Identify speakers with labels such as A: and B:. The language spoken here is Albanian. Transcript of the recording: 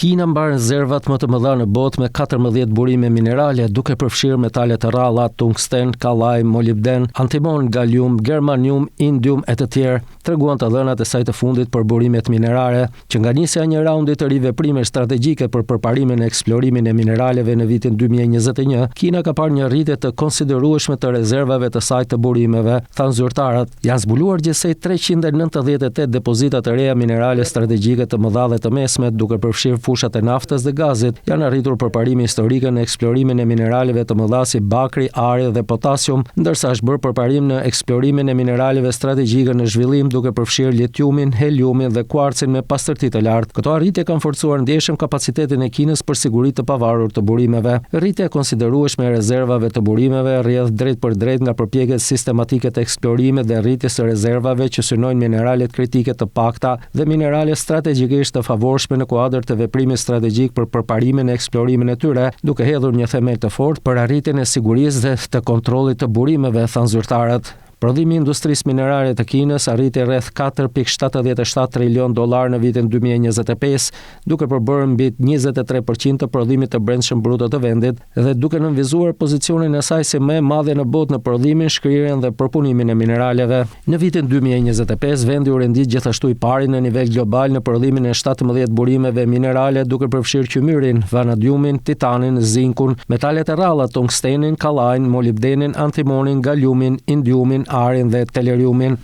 A: Kina mban rezervat më të mëdha në botë me 14 burime minerale, duke përfshirë metale të rralla, tungsten, kallaj, molibden, antimon, galium, germanium, indium e të tjerë, treguan të dhënat e saj të fundit për burimet minerale, që nga nisja e një raundi të ri veprime strategjike për përparimin e eksplorimin e mineraleve në vitin 2021, Kina ka parë një rritje të konsiderueshme të rezervave të saj të burimeve, thanë zyrtarët. Janë zbuluar gjithsej 398 depozita të reja minerale strategjike të mëdha dhe të mesme, duke përfshirë fushat e naftës dhe gazit. Janë arritur përparimi historike në eksplorimin e mineraleve të mëdha si bakri, ari dhe potasium, ndërsa është bërë përparim në eksplorimin e mineraleve strategjike në zhvillim, duke përfshirë litiumin, heliumin dhe kuarcin me pastërti të lartë. Këto arritje kanë forcuar ndjeshëm kapacitetin e Kinës për siguri të pavarur të burimeve. Rritja e konsiderueshme e rezervave të burimeve rrjedh drejt për drejt nga përpjekjet sistematike të eksplorimit dhe rritjes së rezervave që synojnë mineralet kritike të pakta dhe minerale strategjikisht të favorshme në kuadër të veprimit strategjik për përparimin e eksplorimin e tyre, duke hedhur një themel të fortë për arritjen e sigurisë dhe të kontrollit të burimeve, thanë zyrtarët. Prodhimi i industrisë minerale të Kinës arriti rreth $4.77 trilion në vitin 2025, duke përbërë mbi 23% të prodhimit të brendshëm bruto të vendit dhe duke nënvizuar pozicionin e saj si më e madhe në botë në prodhimin, shkrirjen dhe përpunimin e mineraleve. Në vitin 2025, vendi u rendit gjithashtu i pari në nivel global në prodhimin e 17 burimeve minerale, duke përfshirë qymyrin, vanadiumin, titanin, zinkun, metalet e rralla, tungstenin, kallajin, molibdenin, antimonin, galiumin, indiumin, arin dhe teleriumin.